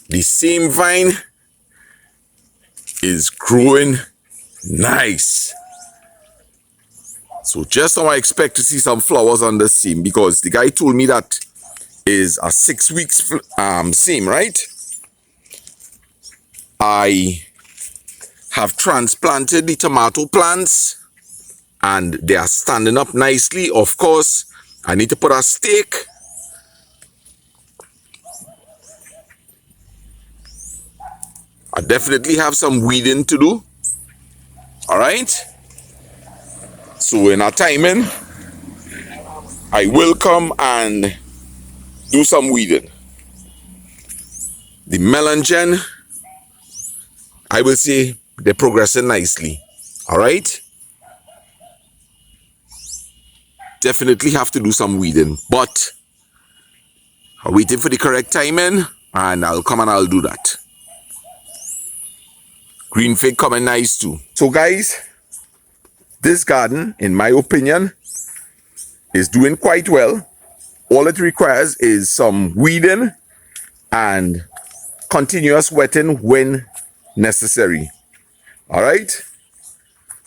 The same vine is growing nice. So just now I expect to see some flowers on the seam because the guy told me that is a 6 weeks seam, right? I have transplanted the tomato plants and they are standing up nicely. Of course, I need to put a stake. I definitely have some weeding to do. All right. So in our timing, I will come and do some weeding. The melangen, I will say they're progressing nicely. All right. Definitely have to do some weeding, but I'm waiting for the correct timing and I'll come and I'll do that. Green fig coming nice too. So guys, this garden, in my opinion, is doing quite well. All it requires is some weeding and continuous wetting when necessary. All right.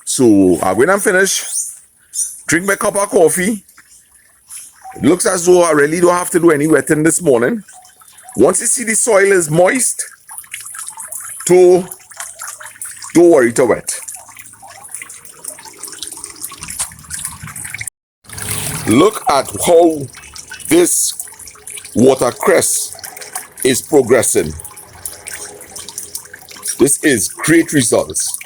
So when I'm finished, drink my cup of coffee. It looks as though I really don't have to do any wetting this morning. Once you see the soil is moist, don't worry to wet. Look at how this watercress is progressing. This is great results.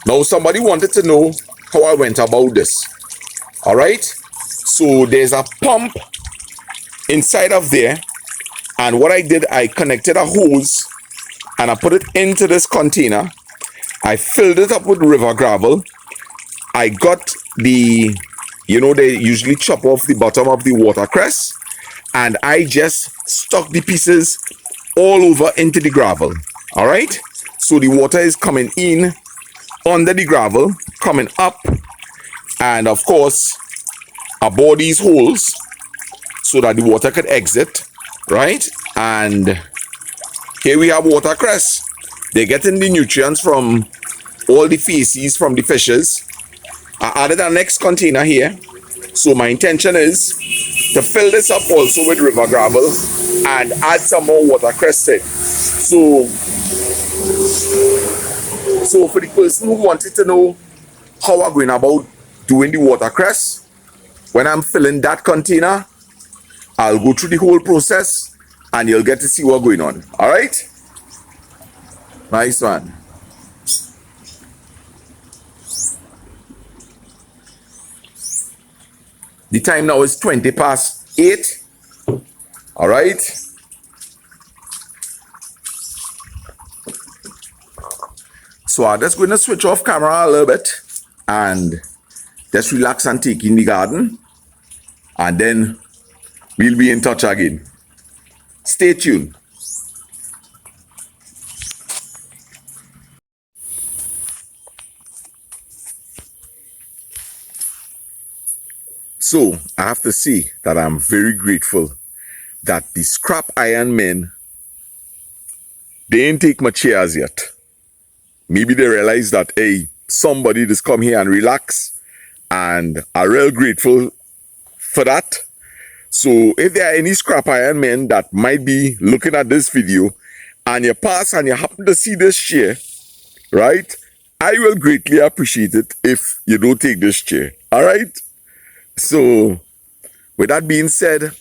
Now somebody wanted to know how I went about this. All right. So there's a pump inside of there. And what I did, I connected a hose and I put it into this container. I filled it up with river gravel. I got the, they usually chop off the bottom of the watercress. And I just stuck the pieces all over into the gravel. All right. So the water is coming in under the gravel, coming up. And of course, above these holes so that the water could exit. Right. And here we have watercress. They're getting the nutrients from all the feces from the fishes. I added a next container here. So my intention is to fill this up also with river gravel and add some more watercress in. So for the person who wanted to know how I'm going about doing the watercress, when I'm filling that container, I'll go through the whole process and you'll get to see what's going on. All right? Nice one. The time now is 20 past 8. All right. So I'm just going to switch off camera a little bit and just relax and take in the garden. And then we'll be in touch again. Stay tuned. So I have to say that I'm very grateful that the scrap iron men, they ain't take my chairs yet. Maybe they realize that, hey, somebody just come here and relax, and I'm real grateful for that. So if there are any scrap iron men that might be looking at this video and you pass and you happen to see this chair, right, I will greatly appreciate it if you don't take this chair. All right. So with that being said,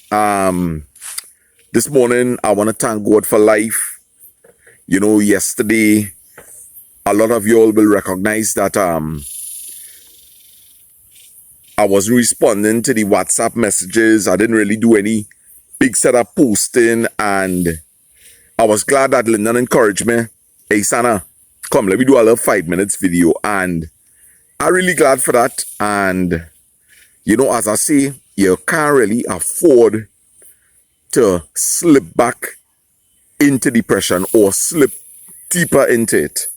this morning I want to thank God for life. Yesterday, a lot of you all will recognize that I wasn't responding to the WhatsApp messages. I didn't really do any big setup posting, and I was glad that Lyndon encouraged me. Hey, Sana, come, let me do a little 5 minutes video, and I'm really glad for that. And as I say, you can't really afford to slip back into depression or slip deeper into it.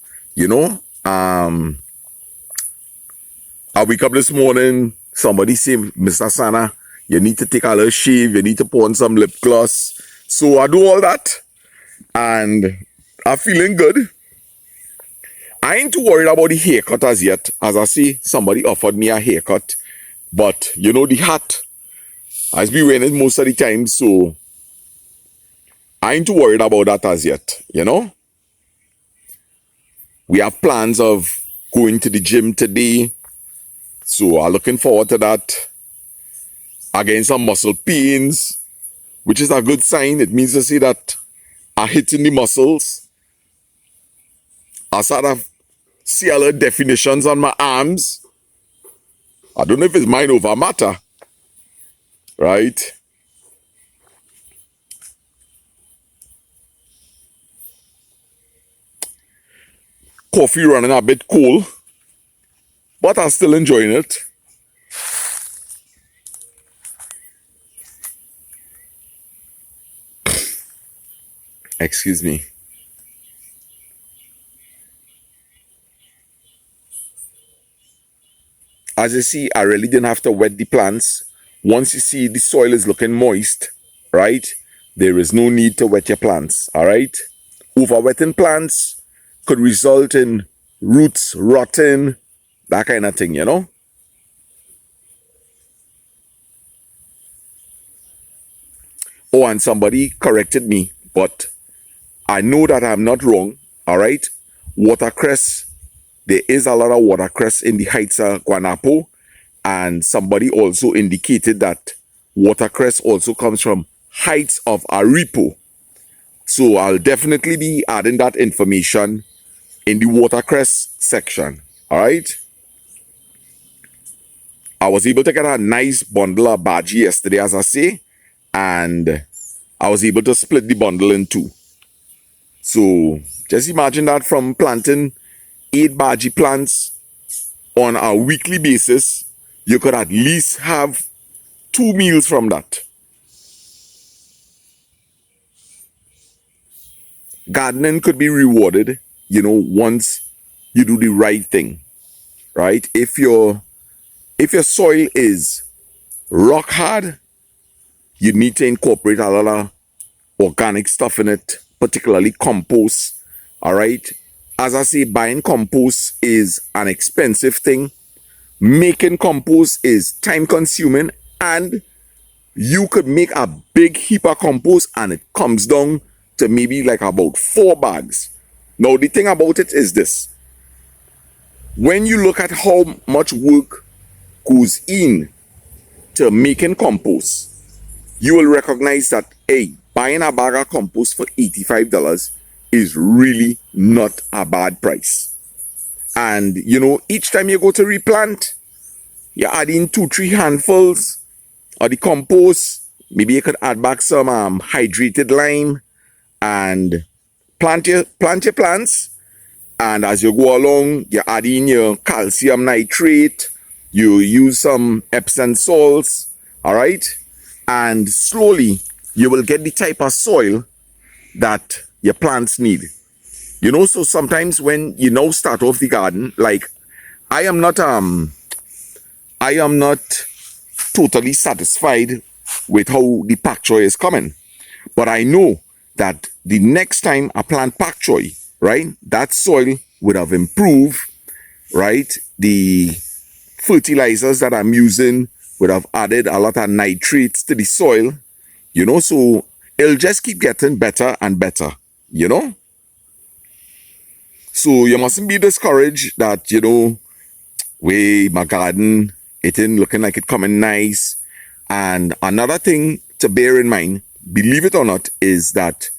I wake up this morning, somebody say, Mr. Sana, you need to take a little shave, you need to put on some lip gloss. So I do all that. and I'm feeling good. I ain't too worried about the haircut as yet. As I see, somebody offered me a haircut, but you know, the hat, I've been wearing it most of the time, so I ain't too worried about that as yet, you know. We have plans of going to the gym today, so I'm looking forward to that. Again, some muscle pains, which is a good sign. It means to say that I'm hitting the muscles. I start to see a lot of definitions on my arms. I don't know if it's mind over matter, right? Coffee running a bit cold, but I'm still enjoying it. Excuse me. As you see, I really didn't have to wet the plants. Once you see the soil is looking moist, right, there is no need to wet your plants, all right? Overwetting plants could result in roots rotting, that kind of thing, you know? Oh, and somebody corrected me, but I know that I'm not wrong, all right? Watercress, there is a lot of watercress in the heights of Guanapo, and somebody also indicated that watercress also comes from heights of Aripo. So I'll definitely be adding that information in the watercress section, all right? I was able to get a nice bundle of bhaji yesterday, as I say, and I was able to split the bundle in two. So just imagine that from planting 8 bhaji plants on a weekly basis, you could at least have 2 meals from that. Gardening could be rewarded, you know, once you do the right thing, right? If your soil is rock hard, you need to incorporate a lot of organic stuff in it, particularly compost, all right? As I say, buying compost is an expensive thing. Making compost is time consuming, and you could make a big heap of compost and it comes down to maybe like about 4 bags. Now, the thing about it is this. When you look at how much work goes in to making compost, you will recognize that, hey, buying a bag of compost for $85 is really not a bad price. And, you know, each time you go to replant, you add in 2-3 handfuls of the compost. Maybe you could add back some hydrated lime and plant your plants. And as you go along, you add in your calcium nitrate, you use some Epsom salts, all right? And slowly, you will get the type of soil that your plants need. You know, so sometimes when you now start off the garden, like I am not totally satisfied with how the pak choy is coming. But I know that the next time I plant pak choy, right, that soil would have improved, right? The fertilizers that I'm using would have added a lot of nitrates to the soil, you know, so it'll just keep getting better and better, you know? So you mustn't be discouraged that, you know, my garden, it ain't looking like it coming nice. And another thing to bear in mind, believe it or not, is that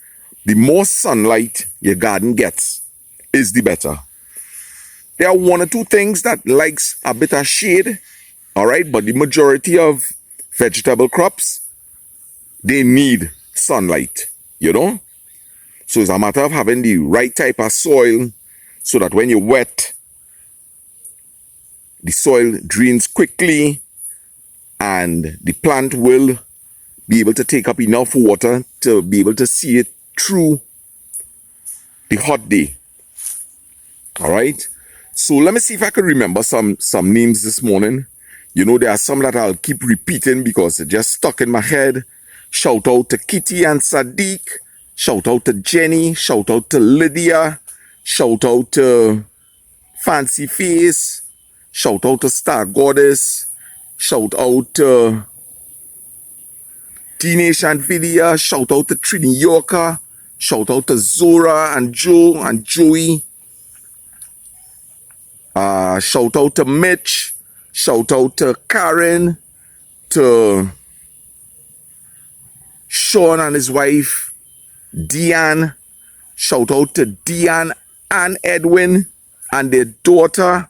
the more sunlight your garden gets is the better. There are 1 or 2 things that likes a bit of shade, all right, but the majority of vegetable crops, they need sunlight, you know? So it's a matter of having the right type of soil so that when you wet, the soil drains quickly and the plant will be able to take up enough water to be able to see it through the hot day. All right. So let me see if I can remember some names this morning. You know, there are some that I'll keep repeating because they're just stuck in my head. Shout out to Kitty and Sadiq. Shout out to Jenny. Shout out to Lydia. Shout out to Fancy Face. Shout out to Star Goddess. Shout out to Teenage and Vidya. Shout out to Trini Yorker. Shout out to Zora and Joe and Joey. Shout out to Mitch. Shout out to Karen. To Sean and his wife, Deanne. Shout out to Deanne and Edwin and their daughter.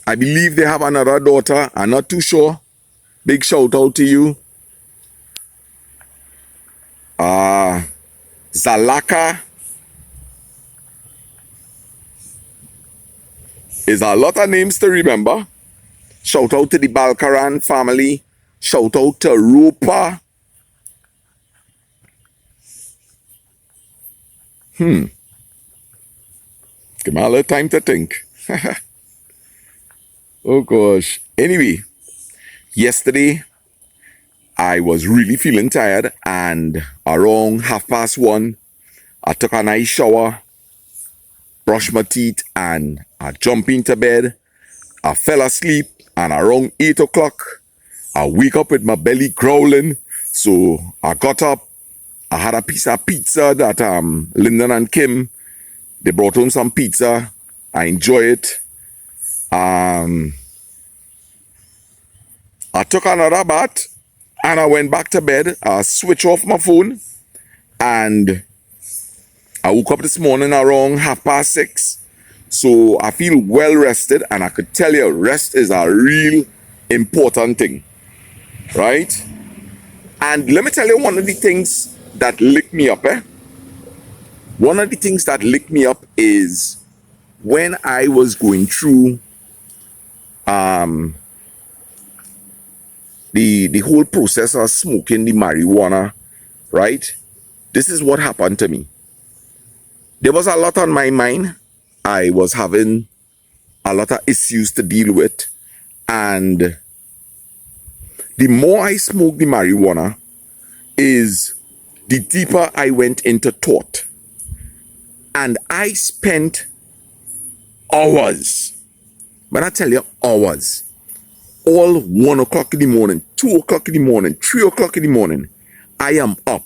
I believe they have another daughter. I'm not too sure. Big shout out to you. Zalaka. Is a lot of names to remember. Shout out to the Balkaran family. Shout out to Rupa. Give me a little time to think. Oh gosh. Anyway, yesterday I was really feeling tired, and around 1:30, I took a nice shower, brushed my teeth, and I jumped into bed. I fell asleep, and around 8 o'clock, I wake up with my belly growling. So I got up. I had a piece of pizza that Lyndon and Kim, they brought home some pizza. I enjoy it. I took another bath, and I went back to bed. I switched off my phone, and I woke up this morning around 6:30. So I feel well rested, and I could tell you rest is a real important thing, right? And let me tell you one of the things that licked me up, One of the things that licked me up is when I was going through the whole process of smoking the marijuana, right? This is what happened to me. There was a lot on my mind. I was having a lot of issues to deal with, and the more I smoked the marijuana, is the deeper I went into thought. And I spent hours, but I tell you, hours, all 1 o'clock in the morning, 2 o'clock in the morning, 3 o'clock in the morning, I am up,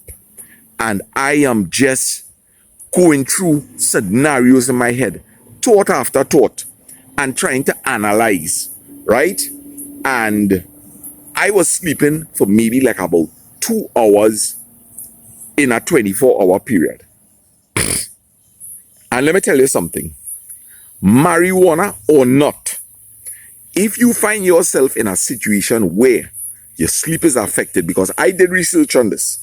and I am just going through scenarios in my head, thought after thought, and trying to analyze, right? And I was sleeping for maybe like about 2 hours in a 24-hour period. And let me tell you something. Marijuana or not, if you find yourself in a situation where your sleep is affected, because I did research on this,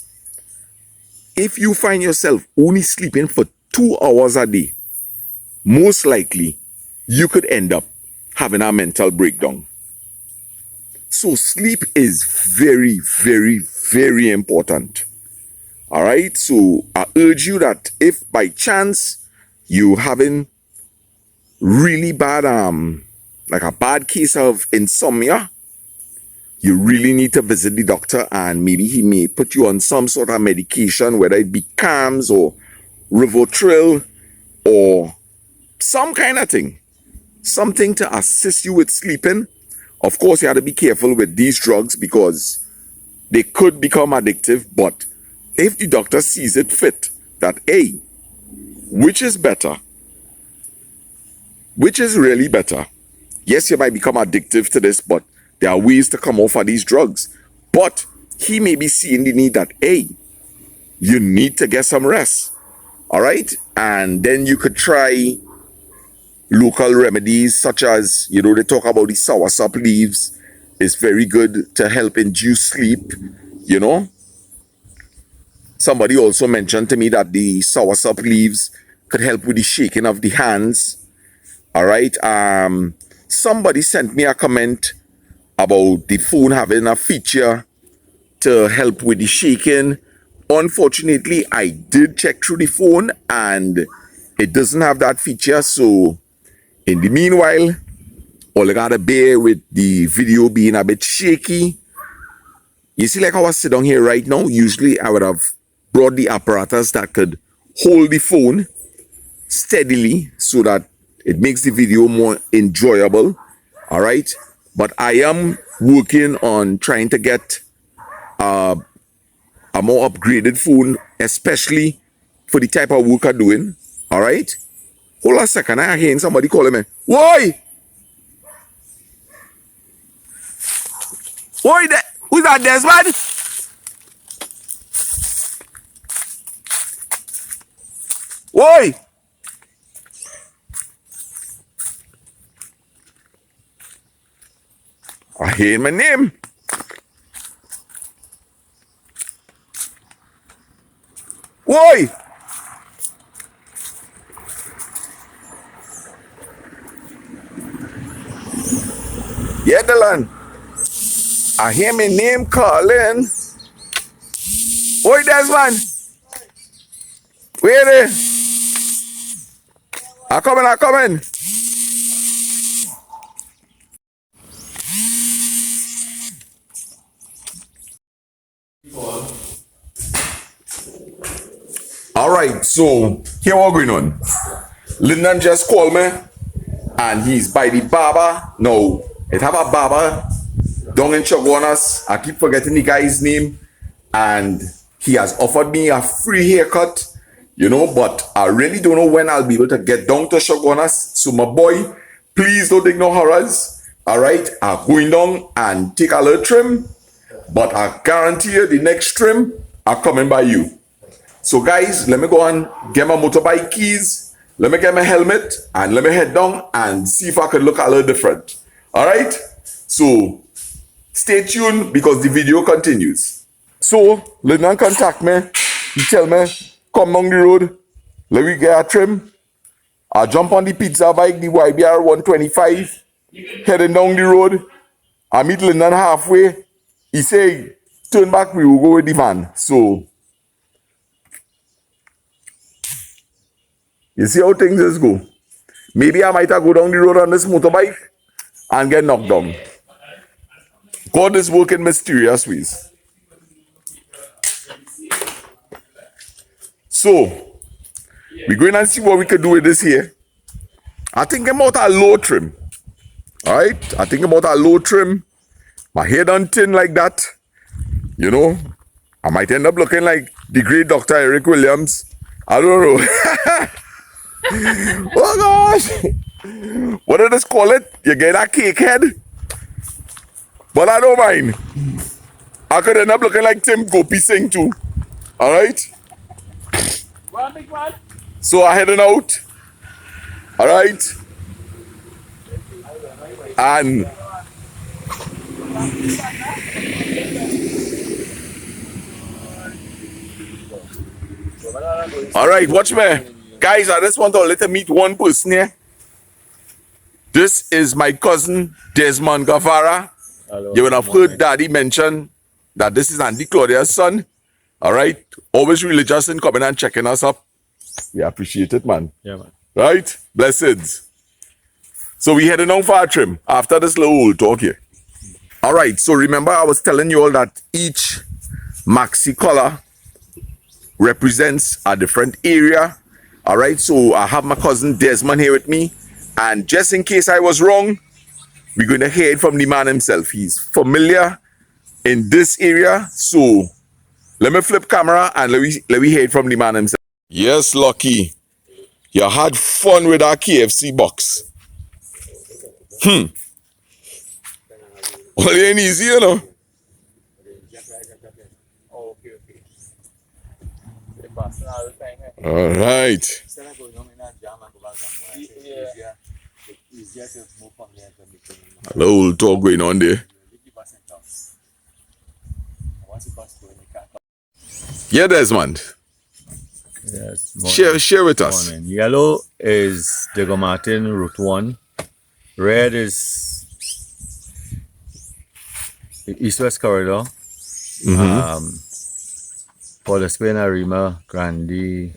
if you find yourself only sleeping for 2 hours a day, most likely you could end up having a mental breakdown. So sleep is very, very, very important. All right. So I urge you that if by chance you having really bad, like a bad case of insomnia, you really need to visit the doctor, and maybe he may put you on some sort of medication, whether it be Calms or Rivotril or some kind of thing, something to assist you with sleeping. Of course, you have to be careful with these drugs because they could become addictive, but if the doctor sees it fit that, hey, which is better? Which is really better? Yes, you might become addictive to this, but there are ways to come off of these drugs. But he may be seeing the need that, hey, you need to get some rest. All right? And then you could try local remedies such as, they talk about the soursop leaves. It's very good to help induce sleep, Somebody also mentioned to me that the soursop leaves could help with the shaking of the hands. All right. Somebody sent me a comment about the phone having a feature to help with the shaking. Unfortunately, I did check through the phone and it doesn't have that feature. So in the meanwhile, all I gotta bear with the video being a bit shaky. You see, like how I sit down here right now, usually I would have brought the apparatus that could hold the phone steadily so that it makes the video more enjoyable. All right. But I am working on trying to get a more upgraded phone, especially for the type of work I'm doing. All right. Hold on a second. I hear somebody calling me. Why? Why that? Who's that, Desmond? Why? I hear my name. Why? Yeah, Dylan. I hear my name calling. Oi, Desmond. Where there? I coming. All right, so here what going on. Lyndon just called me, and he's by the barber. No, it have a barber down in Chaguanas. I keep forgetting the guy's name, and he has offered me a free haircut, you know, but I really don't know when I'll be able to get down to Chaguanas. So my boy, please don't take no horrors. All right, I'm going down and take a little trim, but I guarantee you the next trim are coming by you. So guys, let me go and get my motorbike keys, let me get my helmet, and let me head down and see if I can look a little different. All right? So stay tuned because the video continues. So, Lyndon contact me. He tell me, come down the road, let me get a trim. I jump on the pizza bike, the YBR 125, heading down the road. I meet Lyndon halfway. He say, turn back, we will go with the van. So, you see how things is go. Maybe I might have go down the road on this motorbike and get knocked down. God is working mysterious ways. So, we're going to see what we can do with this here. I think about a low trim. Alright? I think about a low trim. My hair done thin like that. You know, I might end up looking like the great Dr. Eric Williams. I don't know. Oh gosh, what do they call it? You get a cake head, but I don't mind. I could end up looking like Tim Gopi Singh too. All right. So I'm heading out. All right. And all right, watch me. Guys, I just want to let me meet one person here. This is my cousin, Desmond Guevara. Hello, you would have heard Daddy mention that this is Auntie Claudia's son. All right? Always religious and coming and checking us up. We appreciate it, man. Yeah, man. Right? Blessings. So we heading on for a trim after this little old talk here. All right, so remember I was telling you all that each maxi color represents a different area. All right, so I have my cousin Desmond here with me, and just in case I was wrong, we're going to hear it from the man himself. He's familiar in this area, so let me flip camera and let me hear it from the man himself. Yes, Lucky, you had fun with our KFC box. Well, it ain't easy, you know. All right. A little talk going on there. Yeah, Desmond. Yes. Share with us. Morning. Yellow is Diego Martin Route 1. Red is East-West Corridor. For the Spain Arima, Grandi,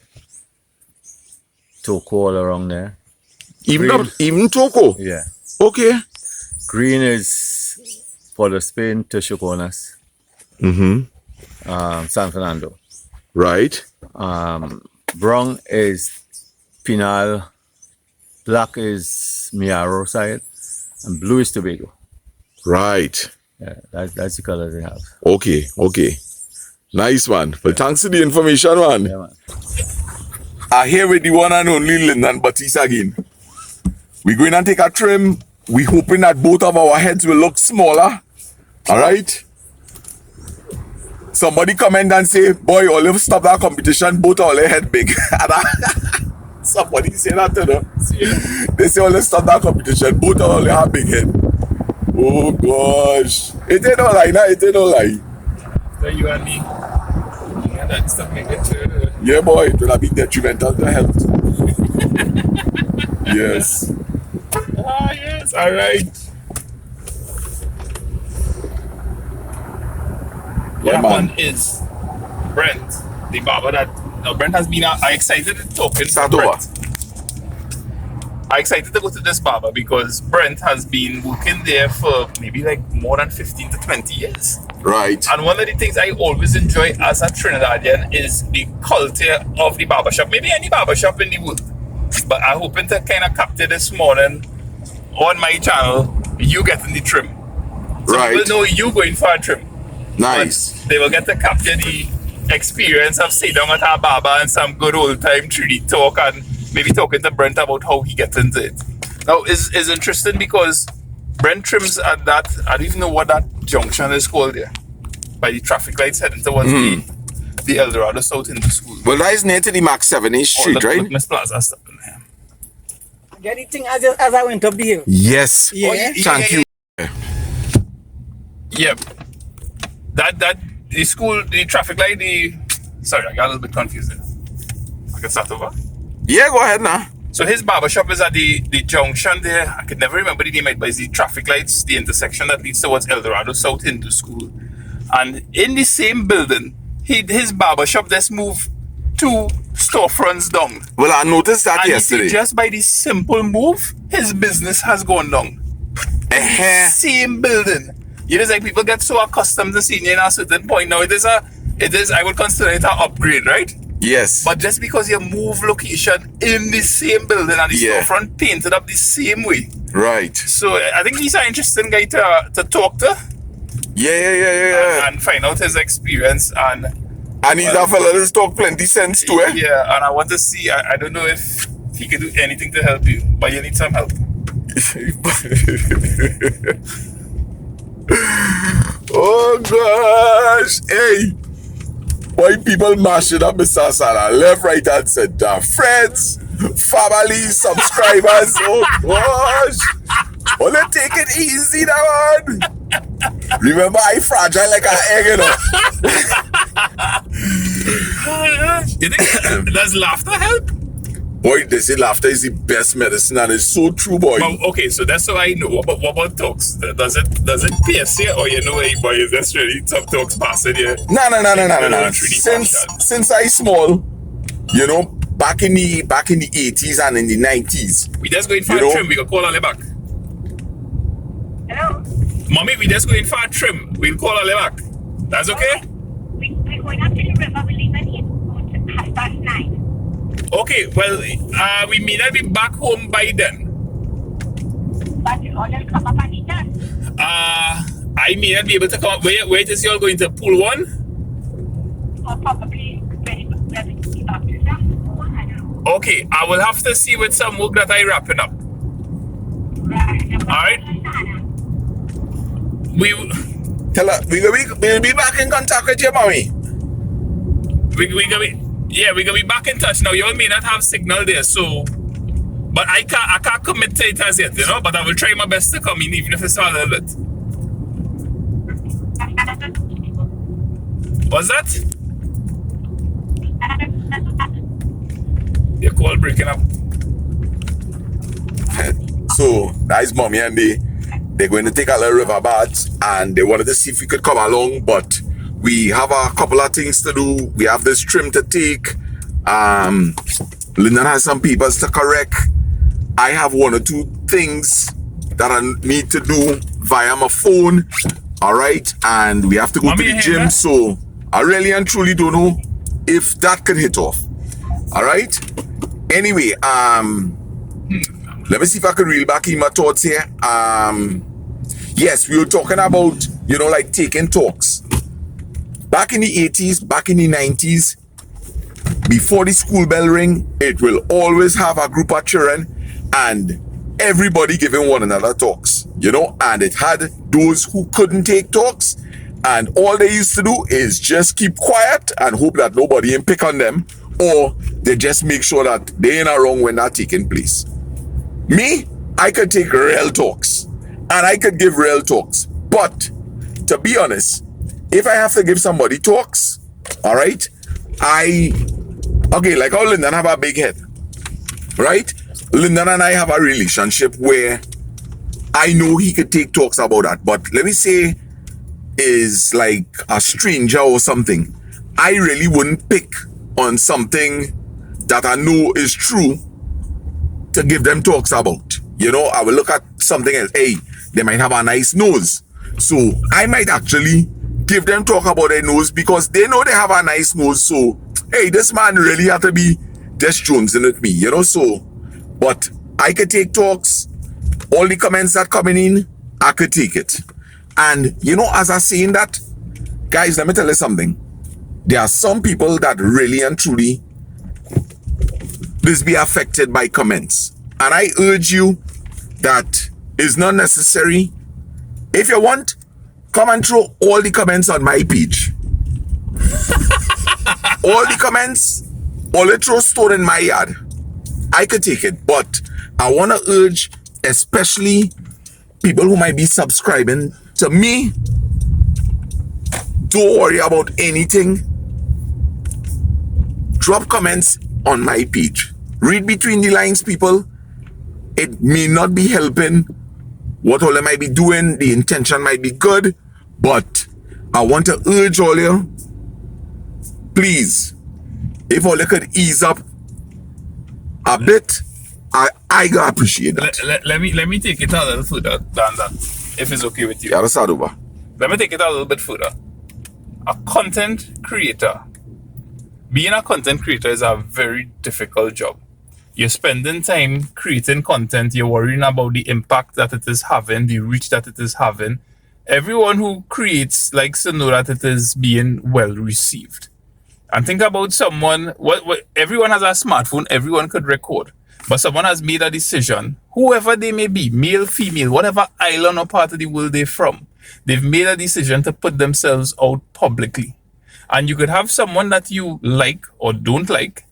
Toco all around there. Even Toco? Yeah. Okay. Green is for the Spain to Chaguanas. San Fernando. Right. Brown is Pinal, black is Miaro side, and blue is Tobago. Right. Yeah, that's the color they have. Okay. Nice, man. Well, thanks for the information, man. Yeah, man. I here with the one and only Lyndon Batiste again. We're going to take a trim. We're hoping that both of our heads will look smaller. All right? Somebody comment and say, boy, Olive, stop that competition. Both of our head big. Somebody say that to them. They say, Olive, stop that competition. Both of our have big head. Oh, gosh. It ain't no lie, nah. It ain't no lie. So you and me. Yeah, that stuff make it too. Yeah, boy. It will have been detrimental to health. Yes. Ah, yes. All right. Yeah, What man. happened is Brent, the barber that Brent has been excited to talking Start to over. Brent. I'm excited to go to this barber because Brent has been working there for maybe like more than 15 to 20 years. Right. And one of the things I always enjoy as a Trinidadian is the culture of the barbershop. Maybe any barbershop in the world. But I'm hoping to kind of capture this morning on my channel, you getting the trim. So Right. people know you going for a trim. Nice. But they will get to capture the experience of sitting down at our barber and some good old time 3D talk and maybe talking to Brent about how he gets into it. Now, it's interesting because Brent trims at that, I don't even know what that junction is called there, by the traffic lights heading towards the El Dorado South into school. Well, that is near to the Max 7th Street, right? Miss Plaza stuff in there. Get the thing as I went up the hill. Yes. Yeah. Thank you. Yep. That the school, the traffic light, sorry, I got a little bit confused there. I can start over. Yeah, go ahead now. So his barbershop is at the junction there. I could never remember the name, but it's the traffic lights, the intersection that leads towards El Dorado South into school. And in the same building, his barbershop just moved 2 storefronts down. Well, I noticed that And you yesterday. see, just by this simple move, his business has gone down. Same building. You know, it's like people get so accustomed to seeing you in a certain point. Now it is, I would consider it an upgrade, right? Yes. But just because you move location in the same building and the Yeah. storefront painted up the same way. Right. So I think he's an interesting guy to talk to Yeah. and find out his experience. And And he's a fella that's talk plenty sense to it. yeah, and I want to see, I don't know if he can do anything to help you, but you need some help. Oh gosh. Hey. Why people mash it up, Mr. Sala? Left, right, and center. Friends, family, subscribers. Oh gosh. Only take it easy now, man. Remember, I fragile like an egg, you know. You think does laughter help? Boy, they say laughter is the best medicine, and it's so true, boy. Well, okay, so that's how I know. What about talks? Does it pierce you, or you know, hey boy, is this really some talks passing here? No. Really Since I small, you know, back in the 80s and in the 90s. We just going for You a know- trim. We can call her back. Hello? Mommy, we just going for a trim. We'll call her back. That's okay? We're going up to the river. We're leaving here at 9:30. Okay, well, we may not be back home by then. But you all will come up and eat us. I may not be able to come up. Where is you all going to pool one? Or probably very back to that. I don't know. Okay, I will have to see with some work that I wrapping up. Right. Alright. We Tell her, we'll be back in contact with you, mommy. gonna be back in touch now. You all may not have signal there, so but I can't commit to it as yet, you know, but I will try my best to come in even if it's for a little bit. What's that? Your call breaking up. So that's mommy and they're going to take a little river bath, and they wanted to see if we could come along, but we have a couple of things to do. We have this trim to take. Lyndon has some papers to correct. I have 1 or 2 things that I need to do via my phone. All right, and we have to go Mommy, to the you hear gym. that? So I really and truly don't know if that could hit off. All right. Anyway, let me see if I can reel back in my thoughts here. Yes, we were talking about, like taking talks. Back in the 80s, back in the 90s, before the school bell ring, it will always have a group of children and everybody giving one another talks, and it had those who couldn't take talks, and all they used to do is just keep quiet and hope that nobody pick on them, or they just make sure that they ain't wrong when that's taking place. Me, I could take real talks and I could give real talks, but to be honest, if I have to give somebody talks, all right, like how Lyndon have a big head, right? Lyndon and I have a relationship where I know he could take talks about that, but let me say is like a stranger or something, I really wouldn't pick on something that I know is true to give them talks about. I will look at something else. Hey, they might have a nice nose, so I might actually give them talk about their nose because they know they have a nice nose. So, hey, this man really had to be just jonesing with me, so. But I could take talks. All the comments that coming in, I could take it. And, as I'm saying that, guys, let me tell you something. There are some people that really and truly this be affected by comments. And I urge you that it's not necessary. If you want, come and throw all the comments on my page. All the comments, all the throw stone in my yard. I could take it, but I want to urge, especially people who might be subscribing to me, don't worry about anything. Drop comments on my page. Read between the lines, people. It may not be helping what all I might be doing. The intention might be good, but I want to urge all you, please, if all you could ease up a bit, I gotta appreciate that. Let me take it a little further than that, if it's okay with you. Yeah, that's over. Let me take it a little bit further. A content creator. Being a content creator is a very difficult job. You're spending time creating content. You're worrying about the impact that it is having, the reach that it is having. Everyone who creates likes to know that it is being well received. And think about someone, what everyone has a smartphone, everyone could record. But someone has made a decision, whoever they may be, male, female, whatever island or part of the world they're from, they've made a decision to put themselves out publicly. And you could have someone that you like or don't like,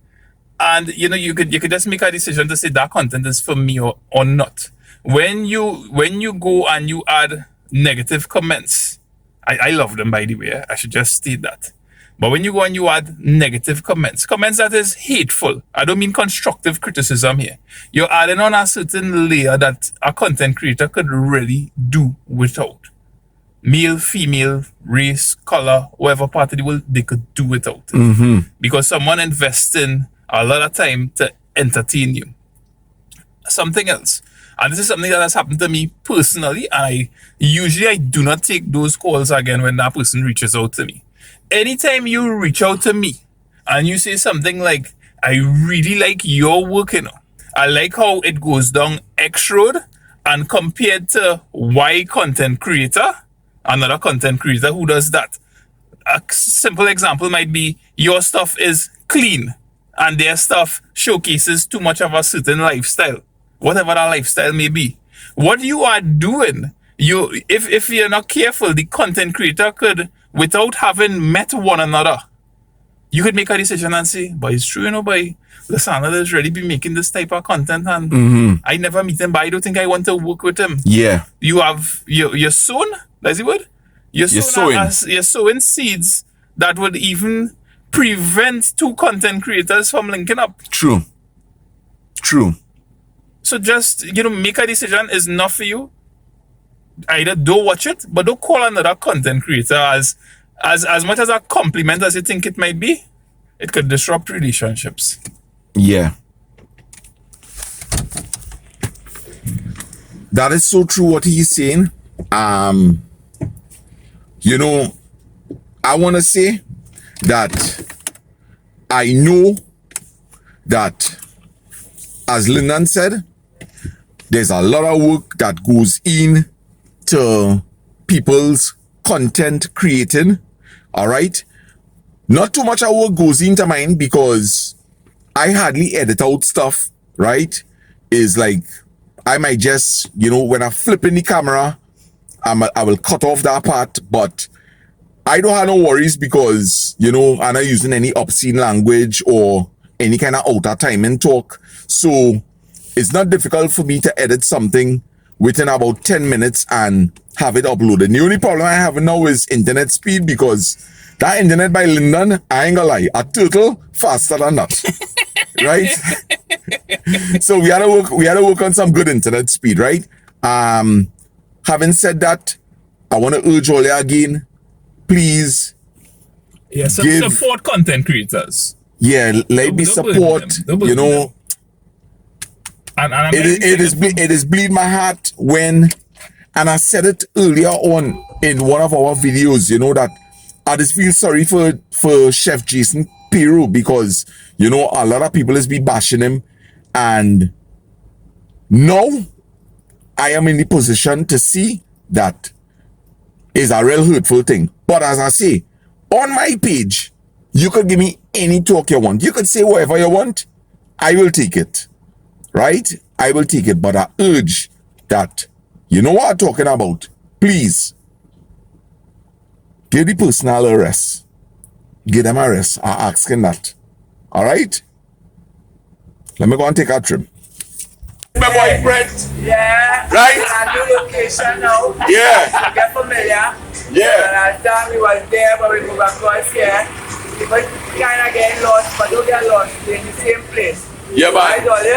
and you could just make a decision to say that content is for me or not. When you go and you add negative comments, I love them, by the way, I should just state that. But when you go and you add negative comments that is hateful, I don't mean constructive criticism here. You're adding on a certain layer that a content creator could really do without. Male, female, race, color, whatever part of the world, they could do without. Because someone investing a lot of time to entertain you. Something else. And this is something that has happened to me personally, and I do not take those calls again when that person reaches out to me. Anytime you reach out to me and you say something like, I really like your work, I like how it goes down X road, and compared to Y content creator, another content creator who does that. A simple example might be your stuff is clean and their stuff showcases too much of a certain lifestyle, whatever that lifestyle may be. What you are doing, if you're not careful, the content creator could, without having met one another, you could make a decision and say, but it's true, boy, Lasana has really been making this type of content, and I never meet him, but I don't think I want to work with him. Yeah. You're sown, that's the word? You're sowing seeds that would even prevent two content creators from linking up. True. So just, make a decision is not for you. Either don't watch it, but don't call another content creator as much as a compliment as you think it might be. It could disrupt relationships. Yeah. That is so true what he's saying. I want to say that I know that, as Lyndon said, there's a lot of work that goes in to people's content creating. All right. Not too much of work goes into mine because I hardly edit out stuff, right? Is like, I might just, when I flip in the camera, I will cut off that part, but I don't have no worries because, I'm not using any obscene language or any kind of outer timing talk. So it's not difficult for me to edit something within about 10 minutes and have it uploaded. The only problem I have now is internet speed, because that internet by Lyndon, I ain't gonna lie, a turtle faster than that. Right? So we had to work on some good internet speed, right? Having said that, I want to urge all you again, please. Yeah, support content creators. Yeah, let me support. And it is bleed my heart when, and I said it earlier on in one of our videos, that I just feel sorry for Chef Jason Peru, because a lot of people is be bashing him, and now I am in the position to see that is a real hurtful thing. But as I say, on my page, you could give me any talk you want. You could say whatever you want. I will take it. Right? I will take it. But I urge that, you know what I'm talking about? Please, give the personal arrest. Give them arrest. I'm asking that. All right? Let me go and take a trim. My boy Brent. Yeah. Right? A new location now. Yeah. Get familiar. Yeah. Last time we was there, but we moved across here. People kind of getting lost, but don't get lost. We're in the same place. Yeah, Right, man. Dolly?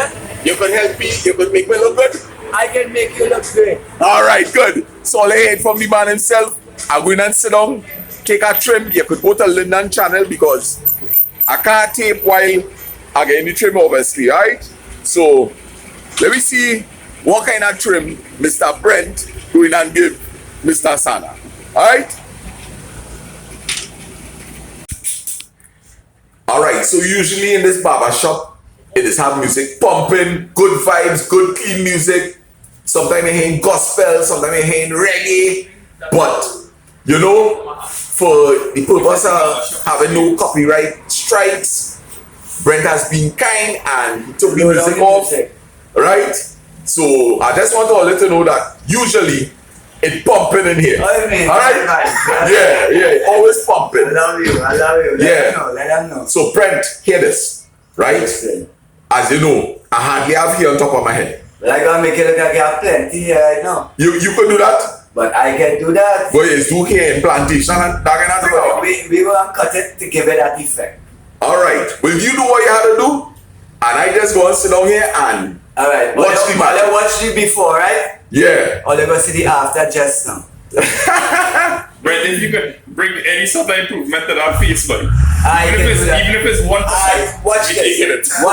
You can help me. You can make me look good. I can make you look good. All right, good. So all I heard from the man himself. I go in and sit down, take a trim. You could go to Lyndon channel because I can't tape while I get in the trim, obviously, right? So let me see what kind of trim Mr. Brent going and give Mr. Sana. Alright? Alright, so usually in this barber shop, it is have music pumping, good vibes, good clean music. Sometimes I hear gospel, sometimes I hear reggae. But, for the purpose of having no copyright strikes, Brent has been kind and he took the music off. Right? So I just want to let you know that usually it's pumping in here. Alright? Yeah, always pumping. I love you. Let them know. So Brent, hear this, right? As you know, I hardly have hair on top of my head. But I gotta make it look like I have plenty here right now. You could do that? But I can do that. But it's do hair implantation and that kind of thing. We will cut it to give it that effect. Alright, will you do what you had to do? And I just go and sit down here and Alright, watch the match. I watched the before, right? Yeah. Or they go see the after just now. Brent, if you could bring any sort of improvement to that face, buddy. Even Even if it's 1%. Watch we taking this. it.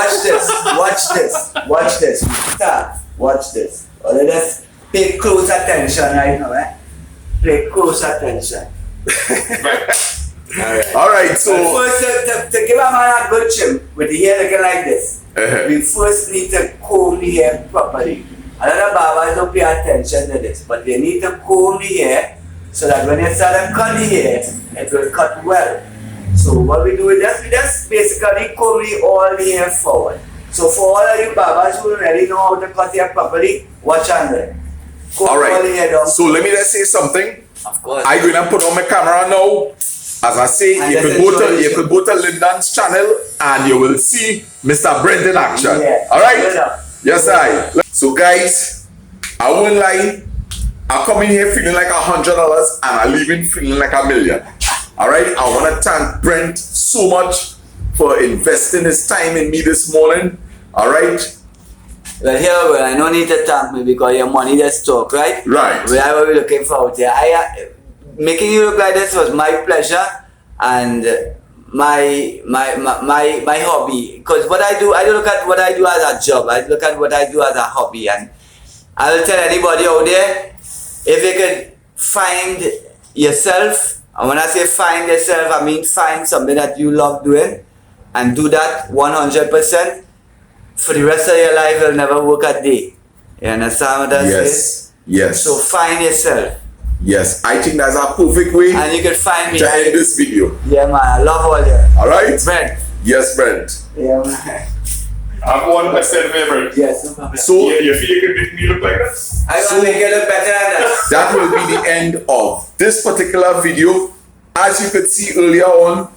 Watch this. Start. Watch this. Or let us pay close attention right now, eh? Pay close attention. Alright, so First, to give a man a good trim with the hair looking like this, we first need to comb the hair properly. A lot of barbers don't pay attention to this, but they need to comb the hair so that when you start to cut the hair, it will cut well. So what we do is we just basically comb all the hair forward. So for all of you barbers who already know how to cut hair properly, watch on them. Comb all the hair down. alright. So let me just say something. Of course. I'm going to put on my camera now. As I say, And you that's could go to Lyndon's channel and you will see Mr. Brent in action. Yeah. Alright? Yeah. Yes, I. So guys, I won't lie. I come in here feeling like $100 and I leave in feeling like $1 million. Alright? I want to thank Brent so much for investing his time in me this morning. Alright? Well, here, well, I don't need to thank me because your money just talk, right? Right. We are looking for out here. Making you look like this was my pleasure and my hobby. Because what I do, I don't look at what I do as a job. I look at what I do as a hobby. And I will tell anybody out there, if you could find yourself, and when I say find yourself, I mean find something that you love doing, and do that 100%, for the rest of your life, you'll never work a day. You understand what I say? Yes. Yes. So find yourself. Yes. I think that's a perfect way And you can find me. to end this video. Yeah, man. I love all you. All right? Brent. Yes, Brent. Yeah, man. I'm 1% favorite. Yes, no problem. So You feel you can make me look like that? I'm gonna make it look better than that. that will be the end of this particular video. As you could see earlier on,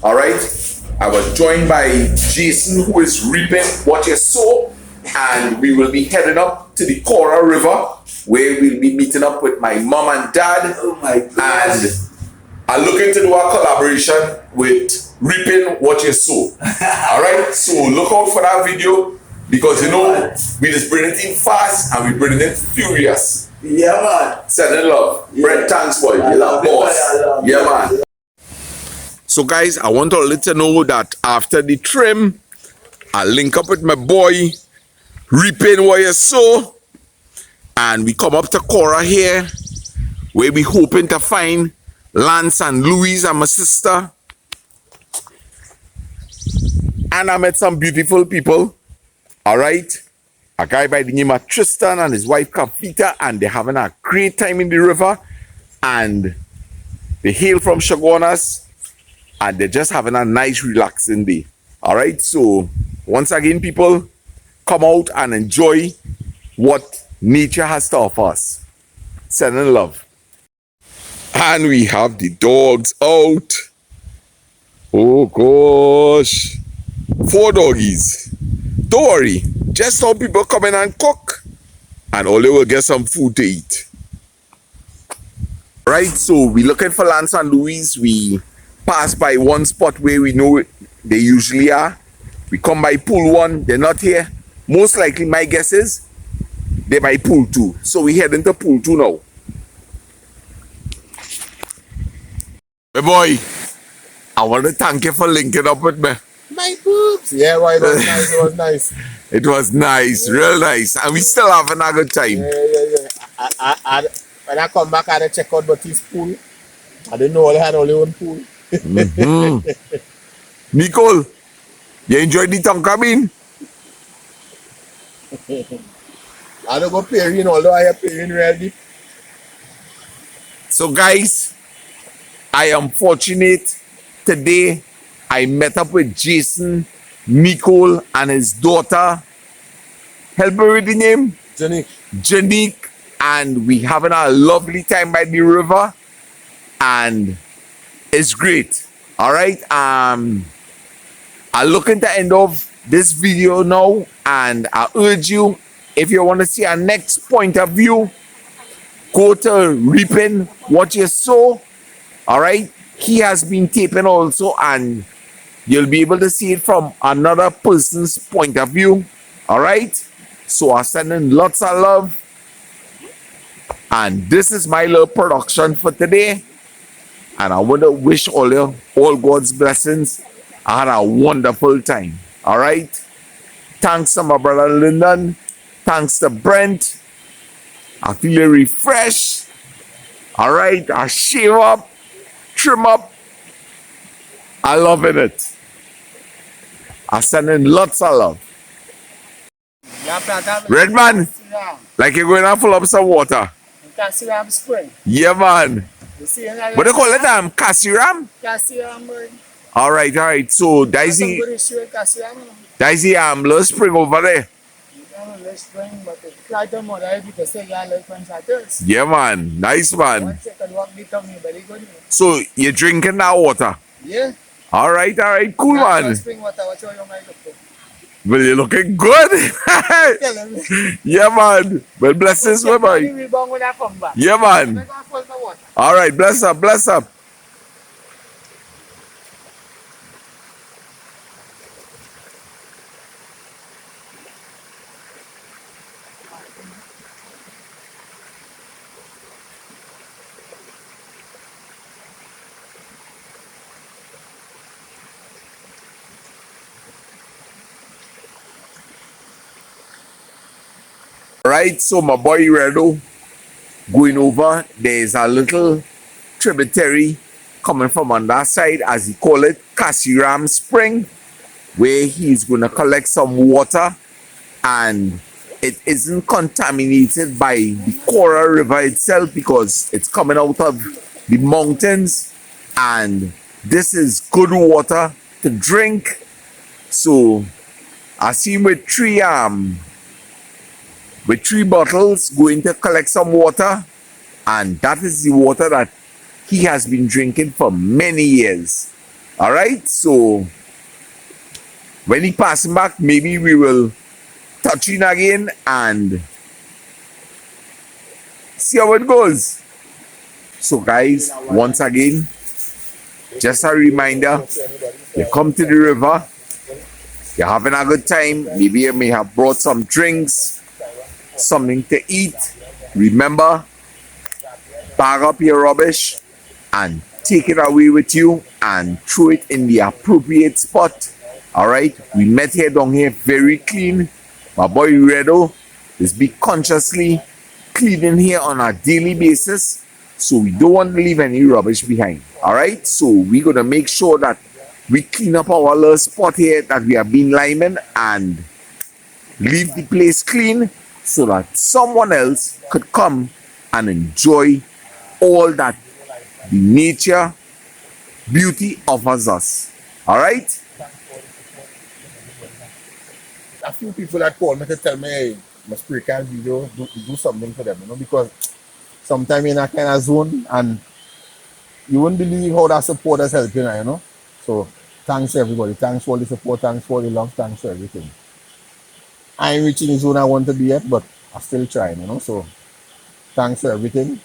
all right, I was joined by Jason, who is reaping what you sow, and we will be heading up to the Cora River, where we'll be meeting up with my mom and dad. Oh my And goodness. I'm looking to do a collaboration with Reaping What You Sow. All right, so look out for that video, because you know we just bring it in fast and we bring it in furious. Yeah, man. Sending love. Yeah. Brent, thanks boy. I You love love it, boss. man. I love Yeah, it. man. So guys, I want to let you know that after the trim, I link up with my boy, Reaping What You Sow, and we come up to Cora here, where we hoping to find Lance and Louise and my sister. And I met some beautiful people. All right. A guy by the name of Tristan and his wife Kapita, and they're having a great time in the river. And they hail from Chaguanas, and they're just having a nice, relaxing day. All right. So once again, people, come out and enjoy what nature has to offer us. Sending love. And we have the dogs out. Oh gosh. 4 doggies. Don't worry. Just some people come in and cook, and all they will get some food to eat. Right, so we looking for Lance and Louise. We pass by one spot where we know they usually are. We come by pool 1, they're not here. Most likely, my guess is they're by pool 2. So we head into pool 2 now. Hey boy, I want to thank you for linking up with me. My boobs. Yeah, well, it was nice. It was nice. It was nice, real nice, and we still having a good time. Yeah. When I come back, I had to check out Buddy's pool. I didn't know they had only one pool. Nicole, you enjoyed the Tonka bean? I don't go pairing, although I have pairing real deep. So guys, I am fortunate today. I met up with Jason, Nicole, and his daughter. Help me with the name? Jenny. Janique. And we having a lovely time by the river. And it's great. All right. I'm looking to end off this video now. And I urge you, if you want to see our next point of view, go to Reaping What You Sow. All right. He has been taping also, and you'll be able to see it from another person's point of view. All right. So I'm sending lots of love. And this is my little production for today. And I want to wish all God's blessings. I had a wonderful time. All right. Thanks to my brother Lyndon. Thanks to Brent. I feel refreshed. All right. I shave up, trim up. I loving it. I sending lots of love. Redman, like you're going to fill up some water. Cassiram Spring. Yeah, man. You see, What do you call it? Cassiram? Cassiram bird. All right. So Daisy, little spring over there. Yeah, man. Nice, man. So you're drinking that water? Yeah. All right. Cool, man. Spring water, what you might look for. Well, you're looking good. Yeah, man. Well, blessings, my boy. Rebound when I come back. Yeah, man. I'm gonna fill the water. All right. Bless up. Right, so my boy Redo going over, there's a little tributary coming from on that side, as he call it, Cassiram Spring. where he's going to collect some water, and it isn't contaminated by the Coral River itself because it's coming out of the mountains, and this is good water to drink. So I see him with three bottles going to collect some water, and that is the water that he has been drinking for many years. All right, so when he passes back, maybe we will touch in again and see how it goes. So guys, once again, just a reminder, you come to the river, you're having a good time, maybe you may have brought some drinks, something to eat. Remember, bag up your rubbish and take it away with you and throw it in the appropriate spot. All right, we met here down here very clean. My boy Redo is be consciously cleaning here on a daily basis, so we don't want to leave any rubbish behind. All right, so we're gonna make sure that we clean up our little spot here that we have been liming and leave the place clean so that someone else could come and enjoy all that the nature beauty offers us. All right. A few people that call me to tell me, hey, my spray can video, do something for them, you know, because sometimes in a kind of zone and you wouldn't believe how that support has helped you, you know. So thanks everybody, thanks for all the support, thanks for the love, thanks for everything. I ain't reaching the zone I want to be yet, but I'm still trying, you know. So thanks for everything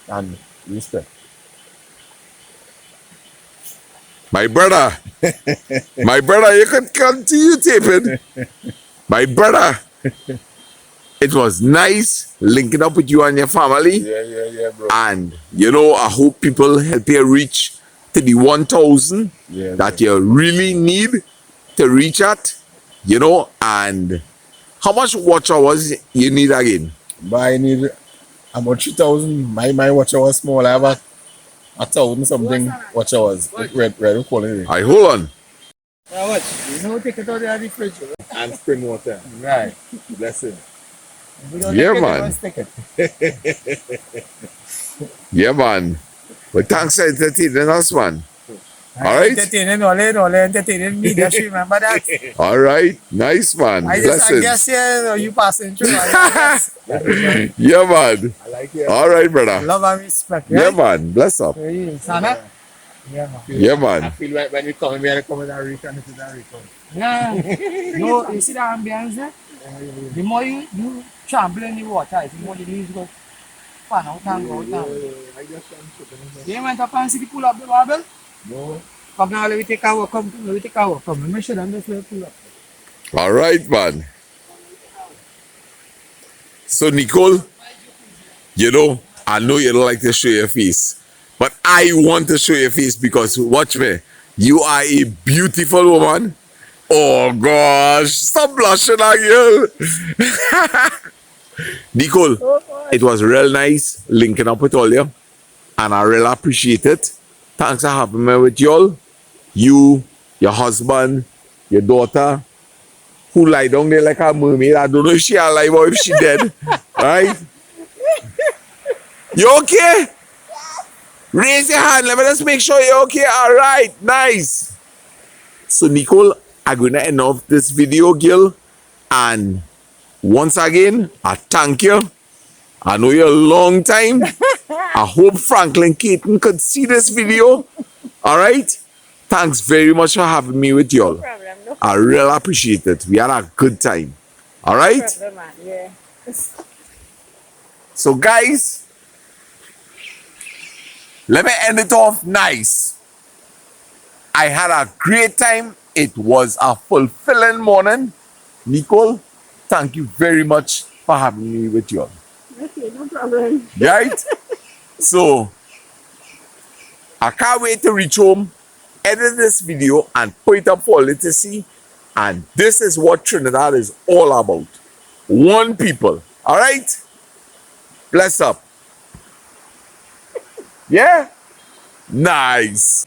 and respect. My brother, you could continue taping. My brother, it was nice linking up with you and your family. Yeah, bro. And, you know, I hope people help you reach to the 1,000 that you really need to reach at, you know. And how much watch hours you need again? But I need about 3,000. My watch hours small. I have a 1,000 something watch hours. Red quality. I hold on. Yeah, what? You know, take it out of the fridge. And spring water. Right. Blessing. We don't Yeah, take it, man. we stick it. Yeah, man. But thanks for entertaining us, man. All right. Entertaining, all entertaining me. Just remember that. All right. Nice, man. I Blessings. guess yeah, you passing through. I guess. Yeah, man. I like it. All right, brother. Love and respect. Yeah, Right? man. Bless up. Sana? Yeah, man. Yeah, I man. feel like when you come in, I come in a return, it is a return. Yeah. No, you see the ambience there? The more you trample in the water, the more the leaves go pan out and go out. I just You went up and see the pull up the barbell? no. Come now, let me take our come. Let me take our come. Let me show them this little pull up. All right, man. So, Nicole, you know, I know you don't like to show your face, but I want to show your face because, watch me, you are a beautiful woman. Oh, gosh. Stop blushing, girl. Nicole, it was real nice linking up with all you, and I really appreciate it. Thanks for having me with y'all. You, your husband, your daughter, who lie down there like a mermaid. I don't know if she alive or if she dead. Right? You okay? Raise your hand. Let me just make sure you're okay. All right. Nice. So, Nicole, I'm going to end off this video, girl. And once again, I thank you. I know you're a long time. I hope Franklin Caton could see this video. All right? Thanks very much for having me with y'all. No problem. No I really appreciate it. We had a good time. All right? problem, man. Yeah. So, guys, let me end it off nice. I had a great time. It was a fulfilling morning. Nicole, thank you very much for having me with y'all. Okay, no problem. Right? So, I can't wait to reach home, edit this video, and put it up for all to see. And this is what Trinidad is all about. One people. All right? Bless up. Yeah? Nice.